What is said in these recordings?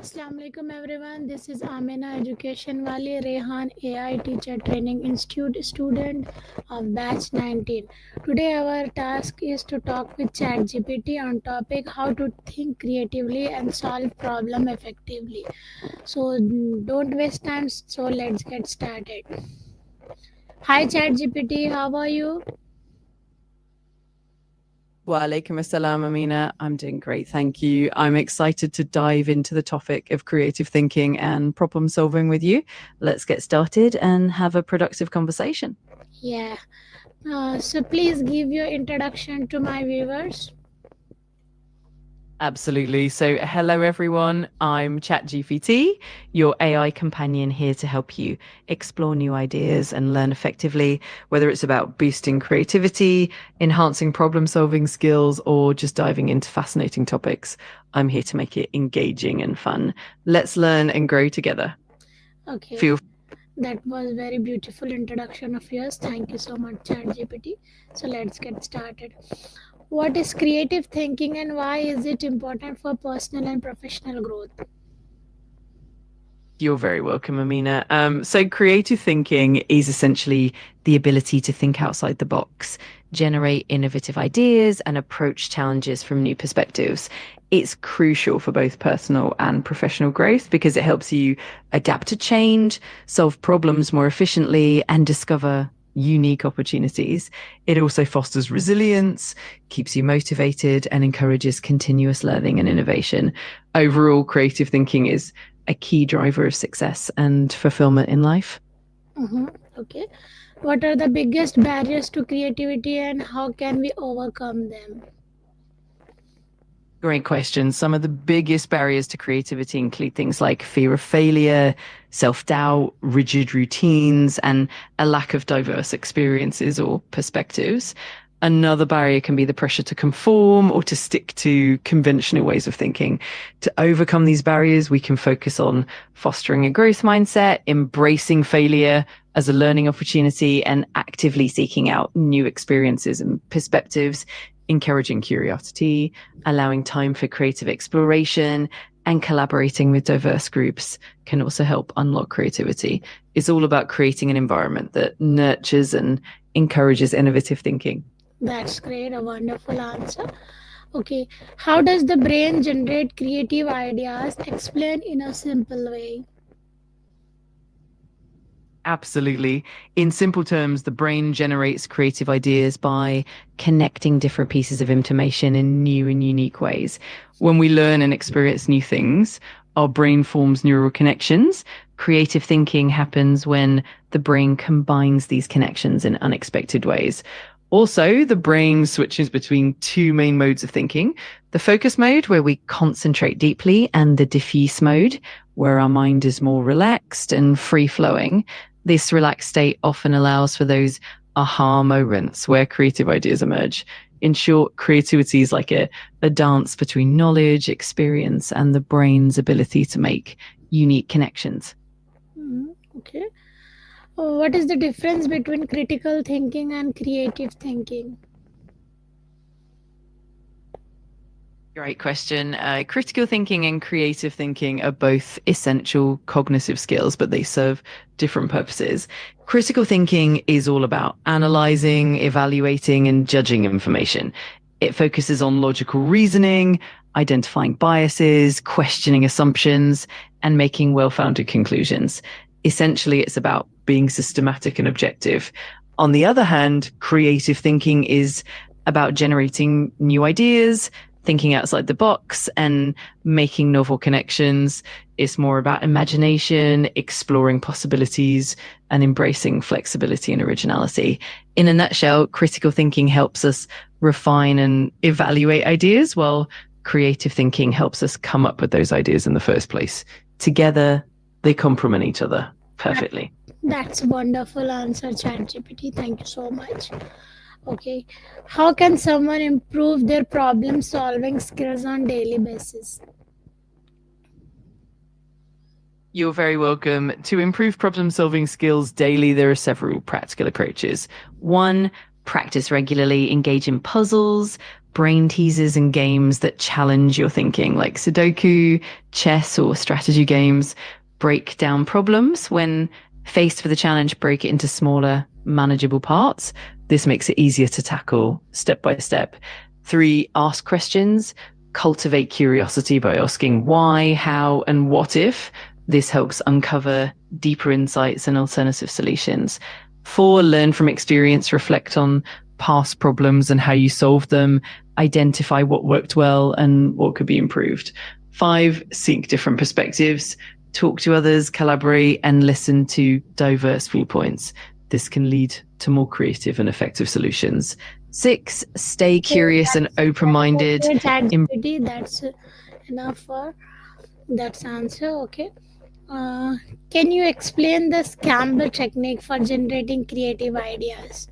Assalamualaikum everyone. This is Amina Education Wali Rehan AI Teacher Training Institute student of batch 19. Today our task is to talk with ChatGPT on topic how to think creatively and solve problem effectively. So don't waste time. So let's get started. Hi ChatGPT, how are you? Wa alaikum assalam, Amina. I'm doing great, thank you. I'm excited to dive into the topic of creative thinking and problem solving with you. Let's get started and have a productive conversation. Yeah. So please give your introduction to my viewers. Absolutely. So, hello everyone. I'm ChatGPT, your AI companion here to help you explore new ideas and learn effectively, whether it's about boosting creativity, enhancing problem solving skills, or just diving into fascinating topics. I'm here to make it engaging and fun. Let's learn and grow together. Okay. Feel That was very beautiful introduction of yours. Thank you so much, ChatGPT. So let's get started. What is creative thinking and why is it important for personal and professional growth? You're very welcome, Amina. So, creative thinking is essentially the ability to think outside the box, generate innovative ideas, and approach challenges from new perspectives. It's crucial for both personal and professional growth because it helps you adapt to change, solve problems more efficiently, and discover unique opportunities. It also fosters resilience, keeps you motivated, and encourages continuous learning and innovation. Overall, creative thinking is a key driver of success and fulfillment in life? Mm-hmm. Okay. What are the biggest barriers to creativity and how can we overcome them? Great question. Some of the biggest barriers to creativity include things like fear of failure, self doubt, rigid routines, and a lack of diverse experiences or perspectives. Another barrier can be the pressure to conform or to stick to conventional ways of thinking. To overcome these barriers, we can focus on fostering a growth mindset, embracing failure as a learning opportunity, and actively seeking out new experiences and perspectives, encouraging curiosity, allowing time for creative exploration, and collaborating with diverse groups can also help unlock creativity. It's all about creating an environment that nurtures and encourages innovative thinking. That's great, a wonderful answer. Okay, how does the brain generate creative ideas? Explain in a simple way. Absolutely. In simple terms, the brain generates creative ideas by connecting different pieces of information in new and unique ways. When we learn and experience new things, our brain forms neural connections. Creative thinking happens when the brain combines these connections in unexpected ways. Also, the brain switches between two main modes of thinking: the focus mode, where we concentrate deeply, and the diffuse mode, where our mind is more relaxed and free flowing. This relaxed state often allows for those aha moments where creative ideas emerge. In short, creativity is like a dance between knowledge, experience, and the brain's ability to make unique connections. Okay. What is the difference between critical thinking and creative thinking? Great question. Critical thinking and creative thinking are both essential cognitive skills, but they serve different purposes. Critical thinking is all about analyzing, evaluating, and judging information. It focuses on logical reasoning, identifying biases, questioning assumptions, and making well-founded conclusions. Essentially, it's about being systematic and objective. On the other hand, creative thinking is about generating new ideas, thinking outside the box, and making novel connections. It's more about imagination, exploring possibilities, and embracing flexibility and originality. In a nutshell, critical thinking helps us refine and evaluate ideas, while creative thinking helps us come up with those ideas in the first place. Together, they complement each other perfectly. That's wonderful answer, ChatGPT. Thank you so much. Okay, how can someone improve their problem solving skills on daily basis? You're very welcome. To improve problem solving skills daily, there are several practical approaches. One, practice regularly, engage in puzzles, brain teasers and games that challenge your thinking, like Sudoku, chess, or strategy games. Break down problems. When faced with a challenge, break it into smaller, manageable parts. This makes it easier to tackle step by step. 3, ask questions. Cultivate curiosity by asking why, how, and what if. This helps uncover deeper insights and alternative solutions. 4, learn from experience. Reflect on past problems and how you solved them. Identify what worked well and what could be improved. 5, seek different perspectives. Talk to others, collaborate, and listen to diverse viewpoints. This can lead to more creative and effective solutions. 6, stay Okay, curious and open-minded. okay, ChatGPT, that's enough for that answer. Okay. Uh, can you explain the scamper technique for generating creative ideas?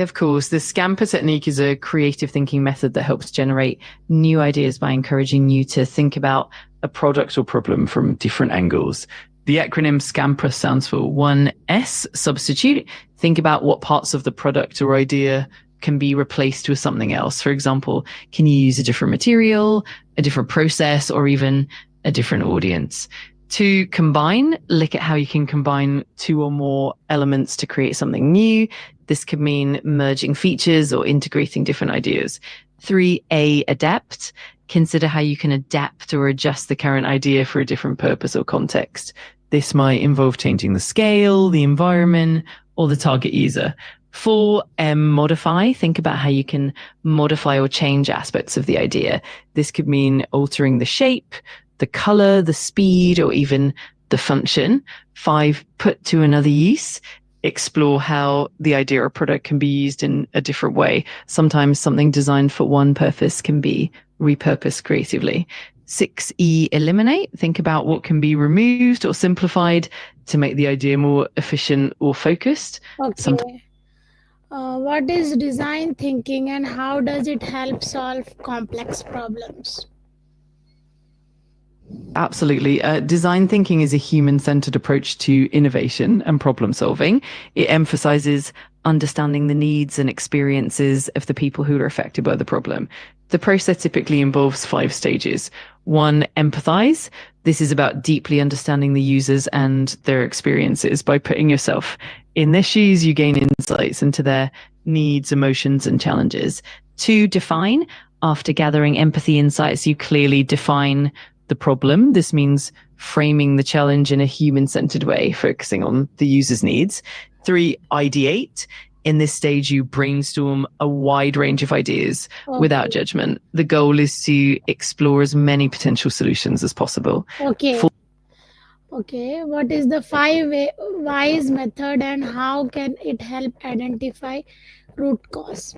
Of course, the scamper technique is a creative thinking method that helps generate new ideas by encouraging you to think about a product or problem from different angles. The acronym SCAMPER stands for 1S, substitute. Think about what parts of the product or idea can be replaced with something else. For example, can you use a different material, a different process, or even a different audience? 2, combine. Look at how you can combine 2 or more elements to create something new. This could mean merging features or integrating different ideas. 3A, adapt. Consider how you can adapt or adjust the current idea for a different purpose or context. This might involve changing the scale, the environment, or the target user. 4M, modify. Think about how you can modify or change aspects of the idea. This could mean altering the shape, the color, the speed, or even the function. 5, put to another use. Explore how the idea or product can be used in a different way. Sometimes something designed for one purpose can be repurposed creatively. 6E, eliminate. Think about what can be removed or simplified to make the idea more efficient or focused. Okay. What is design thinking and how does it help solve complex problems? Absolutely. Design thinking is a human centered approach to innovation and problem solving. It emphasizes understanding the needs and experiences of the people who are affected by the problem. The process typically involves 5 stages. 1, empathize. This is about deeply understanding the users and their experiences. By putting yourself in their shoes, you gain insights into their needs, emotions, and challenges. 2, define. After gathering empathy insights, you clearly define the problem. This means framing the challenge in a human-centered way, focusing on the user's needs. 3, ideate. In this stage, you brainstorm a wide range of ideas without judgment. The goal is to explore as many potential solutions as possible. Okay. Okay. What is the whys method and how can it help identify root cause?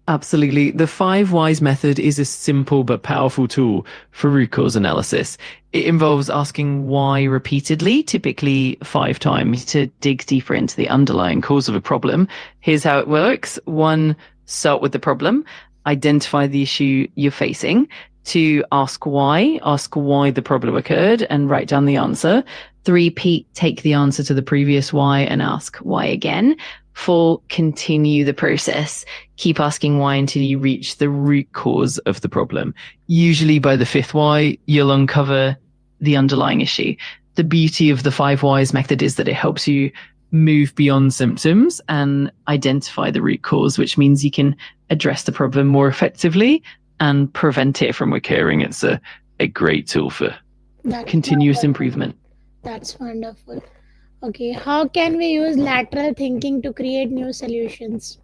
Absolutely. The 5 whys method is a simple but powerful tool for root cause analysis. It involves asking why repeatedly, typically 5 times, to dig deeper into the underlying cause of a problem. Here's how it works. 1, start with the problem, identify the issue you're facing. 2, ask why the problem occurred and write down the answer. 3, take the answer to the previous why and ask why again. 4, continue the process. Keep asking why until you reach the root cause of the problem. Usually by the 5th why, you'll uncover the underlying issue. The beauty of the 5 whys method is that it helps you move beyond symptoms and identify the root cause, which means you can address the problem more effectively and prevent it from occurring. It's a great tool for continuous improvement. That's wonderful. Okay, how can we use lateral thinking to create new solutions?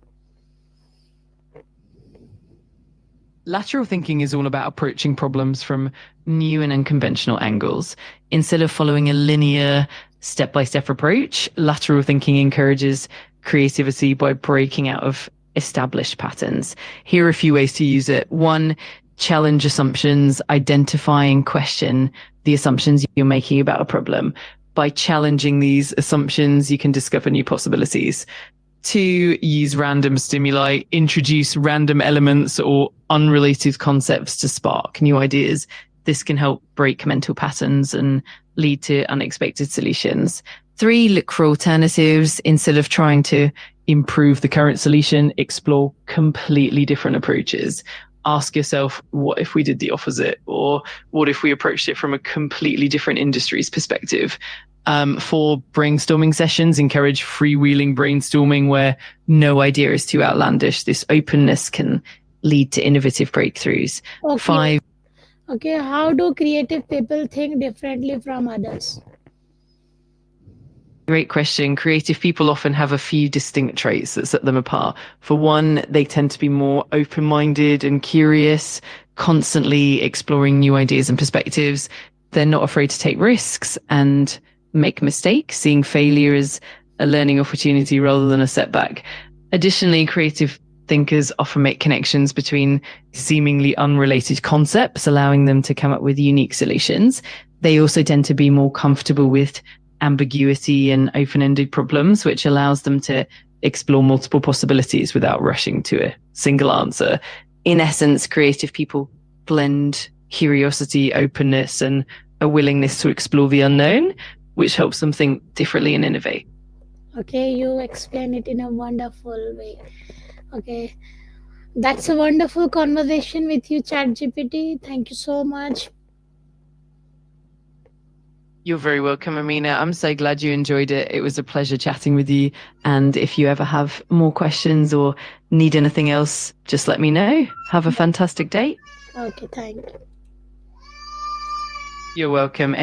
Lateral thinking is all about approaching problems from new and unconventional angles. Instead of following a linear, step-by-step approach, lateral thinking encourages creativity by breaking out of established patterns. Here are a few ways to use it. 1, challenge assumptions, identify and question the assumptions you're making about a problem. By challenging these assumptions, you can discover new possibilities. 2, use random stimuli, introduce random elements or unrelated concepts to spark new ideas. This can help break mental patterns and lead to unexpected solutions. 3, look for alternatives. Instead of trying to improve the current solution, explore completely different approaches. Ask yourself, what if we did the opposite? Or what if we approached it from a completely different industry's perspective? For brainstorming sessions, encourage freewheeling brainstorming where no idea is too outlandish. This openness can lead to innovative breakthroughs. Okay. 5. Okay, how do creative people think differently from others? Great question. Creative people often have a few distinct traits that set them apart. For one, they tend to be more open minded and curious, constantly exploring new ideas and perspectives. They're not afraid to take risks and make mistakes, seeing failure as a learning opportunity rather than a setback. Additionally, creative thinkers often make connections between seemingly unrelated concepts, allowing them to come up with unique solutions. They also tend to be more comfortable with ambiguity and open-ended problems, which allows them to explore multiple possibilities without rushing to a single answer. In essence, creative people blend curiosity, openness, and a willingness to explore the unknown, which helps them think differently and innovate. Okay, you explain it in a wonderful way. Okay, that's a wonderful conversation with you, ChatGPT. Thank you so much. You're very welcome, Amina. I'm so glad you enjoyed it. It was a pleasure chatting with you. And if you ever have more questions or need anything else, just let me know. Have a fantastic day. Okay, thank you. You're welcome.